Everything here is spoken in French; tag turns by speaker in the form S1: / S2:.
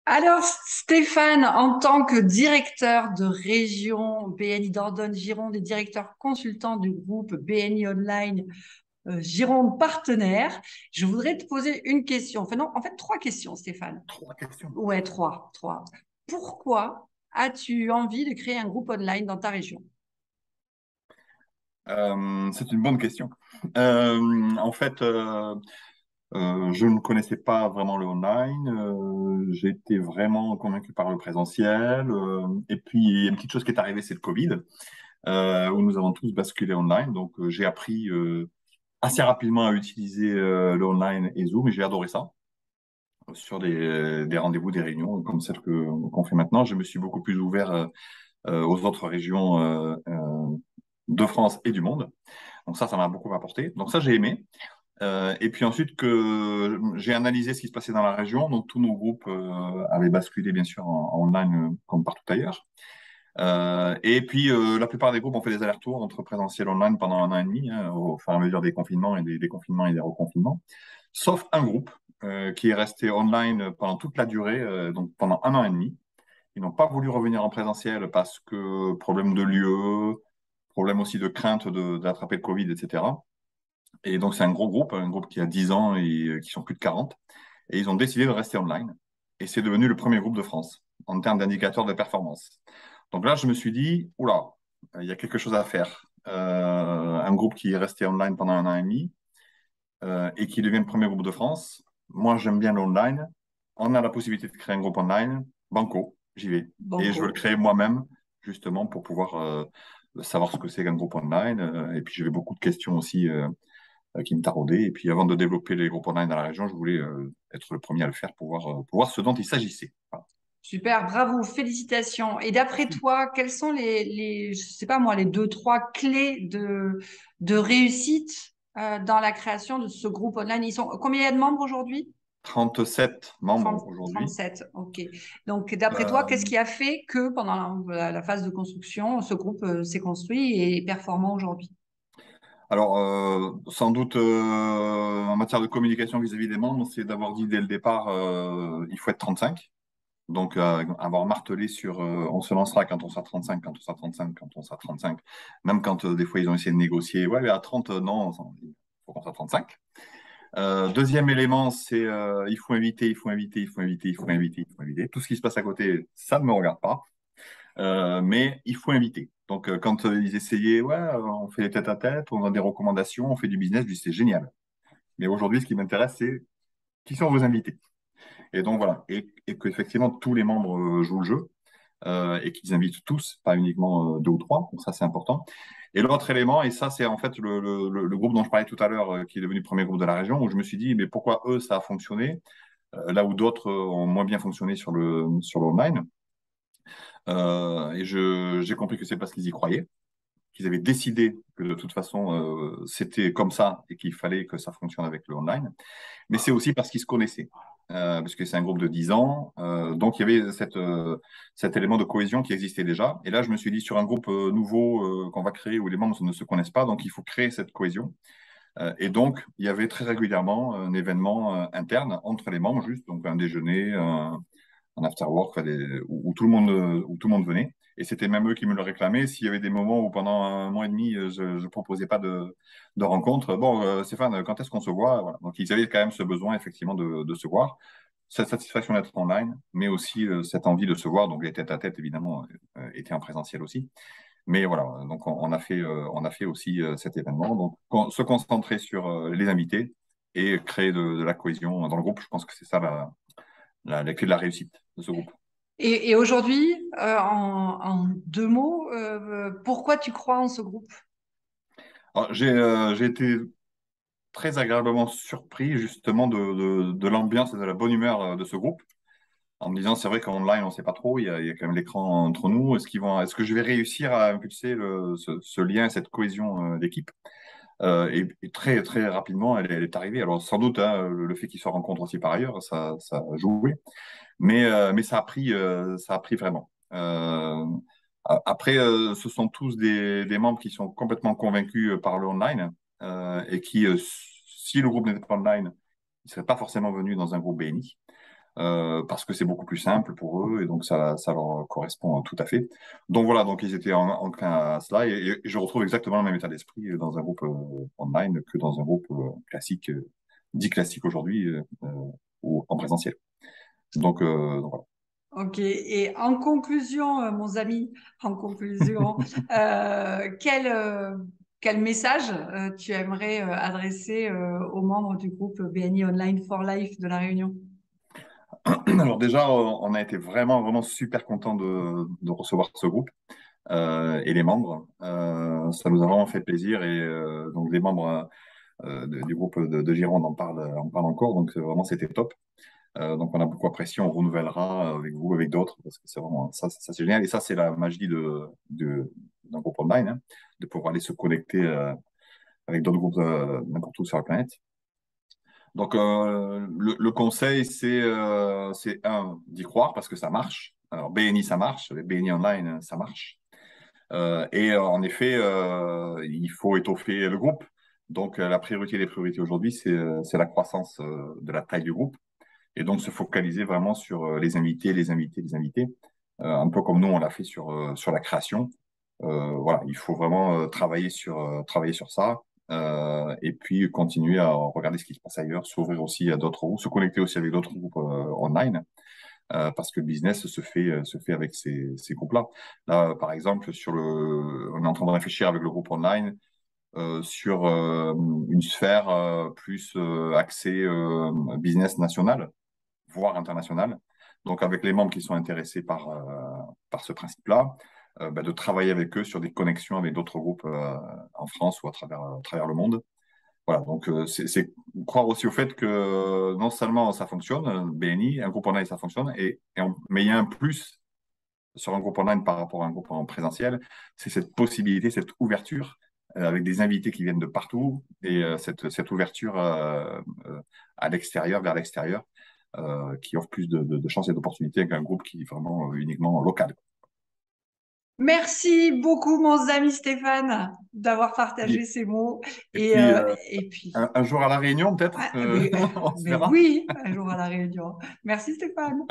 S1: Alors, Stéphane, en tant que directeur de région BNI Dordogne-Gironde et directeur consultant du groupe BNI Online Gironde Partenaire, je voudrais te poser une question. Enfin, non, en fait, trois questions, Stéphane.
S2: Trois questions.
S1: Ouais, trois. Pourquoi as-tu envie de créer un groupe online dans ta région?
S2: C'est une bonne question. En fait, je ne connaissais pas vraiment le online. J'ai été vraiment convaincu par le présentiel. Et puis, il y a une petite chose qui est arrivée, c'est le Covid, où nous avons tous basculé online. Donc, j'ai appris assez rapidement à utiliser le online et Zoom, et j'ai adoré ça. Sur des rendez-vous, des réunions comme celles qu'on fait maintenant, je me suis beaucoup plus ouvert aux autres régions de France et du monde. Donc ça m'a beaucoup apporté. Donc ça, j'ai aimé. Et puis ensuite, que j'ai analysé ce qui se passait dans la région. Donc tous nos groupes avaient basculé, bien sûr, en online comme partout ailleurs. Et puis, la plupart des groupes ont fait des allers-retours entre présentiel et online pendant un an et demi, hein, au fur et à mesure des confinements et des déconfinements et des reconfinements. Sauf un groupe qui est resté online pendant toute la durée, donc pendant un an et demi. Ils n'ont pas voulu revenir en présentiel parce que problème de lieu, problème aussi de crainte d'attraper le Covid, etc. Et donc, c'est un groupe qui a 10 ans et qui sont plus de 40. Et ils ont décidé de rester online. Et c'est devenu le premier groupe de France en termes d'indicateurs de performance. Donc là, je me suis dit, oula, il y a quelque chose à faire. Un groupe qui est resté online pendant un an et demi et qui devient le premier groupe de France. Moi, j'aime bien l'online. On a la possibilité de créer un groupe online. Banco, j'y vais. Et je veux le
S1: Banco.
S2: créer moi-même, justement, pour pouvoir savoir ce que c'est qu'un groupe online. Et puis, j'avais beaucoup de questions aussi qui me taraudait. Et puis avant de développer les groupes online dans la région, je voulais être le premier à le faire pour voir ce dont il s'agissait. Voilà.
S1: Super, bravo, félicitations. Et d'après
S2: Merci.
S1: toi, quelles sont je sais pas moi, les deux, trois clés de réussite dans la création de ce groupe online? Combien il y a de membres aujourd'hui?
S2: 37 membres
S1: 30
S2: aujourd'hui.
S1: 37, ok. Donc, d'après toi, qu'est-ce
S2: Euh,
S1: qui a fait que pendant la phase de construction, ce groupe s'est construit et est performant aujourd'hui?
S2: alors, sans doute, en matière de communication vis-à-vis des membres, c'est d'avoir dit dès le départ, il faut être 35. Donc, avoir martelé sur on se lancera quand on sera 35, quand on sera 35, quand on sera 35. Même quand des fois ils ont essayé de négocier, ouais, mais à 30, non, il faut qu'on soit 35. Deuxième élément, c'est il faut inviter, il faut inviter, il faut inviter, il faut inviter, il faut inviter. Tout ce qui se passe à côté, ça ne me regarde pas, mais il faut inviter. Donc, quand ils essayaient, ouais, on fait des tête-à-tête, on a des recommandations, on fait du business, je dis c'est génial. Mais aujourd'hui, ce qui m'intéresse, c'est qui sont vos invités. Et donc voilà, et qu'effectivement tous les membres jouent le jeu et qu'ils invitent tous, pas uniquement deux ou trois. Donc ça, c'est important. Et l'autre élément, et ça, c'est en fait le groupe dont je parlais tout à l'heure, qui est devenu le premier groupe de la région, où je me suis dit, mais pourquoi eux, ça a fonctionné, là où d'autres ont moins bien fonctionné sur l'online. Et j'ai compris que c'est parce qu'ils y croyaient, qu'ils avaient décidé que de toute façon, c'était comme ça et qu'il fallait que ça fonctionne avec le online. Mais c'est aussi parce qu'ils se connaissaient. Parce que c'est un groupe de 10 ans, donc il y avait cet élément de cohésion qui existait déjà. Et là, je me suis dit, sur un groupe nouveau qu'on va créer où les membres ne se connaissent pas, donc il faut créer cette cohésion. Et donc, il y avait très régulièrement un événement interne entre les membres, juste donc un déjeuner, un after work, enfin, où tout le monde venait. Et c'était même eux qui me le réclamaient. S'il y avait des moments où pendant un mois et demi, je ne proposais pas de rencontre, bon, Stéphane, quand est-ce qu'on se voit? Voilà. Donc, ils avaient quand même ce besoin, effectivement, de se voir. Cette satisfaction d'être online, mais aussi cette envie de se voir. Donc, les tête-à-tête, évidemment, étaient en présentiel aussi. Mais voilà, donc on a fait aussi cet événement. Donc, se concentrer sur les invités et créer de la cohésion dans le groupe, je pense que c'est ça la clé de la réussite de ce groupe.
S1: Et aujourd'hui, en deux mots, pourquoi tu crois en ce groupe?
S2: Alors, j'ai été très agréablement surpris justement de l'ambiance et de la bonne humeur de ce groupe, en me disant c'est vrai qu'en ligne on ne sait pas trop, il y a quand même l'écran entre nous. Est-ce que je vais réussir à impulser ce lien, cette cohésion d'équipe? Et très très rapidement elle est arrivée. Alors sans doute hein, le fait qu'ils se rencontrent aussi par ailleurs, ça a joué, mais ça a pris vraiment. Après, ce sont tous des membres qui sont complètement convaincus par le online et qui, si le groupe n'était pas online, ils ne seraient pas forcément venus dans un groupe BNI. parce que c'est beaucoup plus simple pour eux et donc ça leur correspond tout à fait. Donc voilà, donc ils étaient enclins à cela et je retrouve exactement le même état d'esprit dans un groupe online que dans un groupe classique, dit classique aujourd'hui ou en présentiel. Donc voilà.
S1: Ok. Et en conclusion, mon ami, en conclusion, quel message tu aimerais adresser aux membres du groupe BNI Online for Life de La Réunion?
S2: Alors déjà, on a été vraiment super content de recevoir ce groupe et les membres. Ça nous a vraiment fait plaisir et donc les membres du groupe de Gironde en parlent encore, donc vraiment c'était top. Donc on a beaucoup apprécié, on renouvellera avec vous, avec d'autres, parce que c'est vraiment ça c'est génial et ça c'est la magie d'un groupe online, hein, de pouvoir aller se connecter avec d'autres groupes n'importe où sur la planète. Donc, le conseil, c'est un, d'y croire parce que ça marche. Alors, BNI, ça marche. BNI Online, ça marche. En effet, il faut étoffer le groupe. Donc, la priorité des priorités aujourd'hui, c'est la croissance de la taille du groupe. Et donc, se focaliser vraiment sur les invités, les invités. Un peu comme nous, on l'a fait sur la création. Voilà, il faut vraiment travailler sur ça et puis continuer à regarder ce qui se passe ailleurs, s'ouvrir aussi à d'autres groupes, se connecter aussi avec d'autres groupes online parce que le business se fait avec ces groupes-là. Là, par exemple, on est en train de réfléchir avec le groupe online sur une sphère plus axée business national, voire international. Donc, avec les membres qui sont intéressés par ce principe-là, de travailler avec eux sur des connexions avec d'autres groupes en France ou à travers le monde. Voilà, donc c'est croire aussi au fait que non seulement ça fonctionne, BNI, un groupe online, ça fonctionne, mais il y a un plus sur un groupe online par rapport à un groupe en présentiel, c'est cette possibilité, cette ouverture avec des invités qui viennent de partout et cette ouverture à l'extérieur, vers l'extérieur, qui offre plus de chances et d'opportunités qu'un groupe qui est vraiment uniquement local.
S1: Merci beaucoup, mon ami Stéphane, d'avoir partagé
S2: Et,
S1: ces mots.
S2: et puis,
S1: Et puis,
S2: un jour à La Réunion, peut-être,
S1: ah, mais,
S2: on se
S1: mais
S2: verra.
S1: oui, un jour à La Réunion. Merci Stéphane.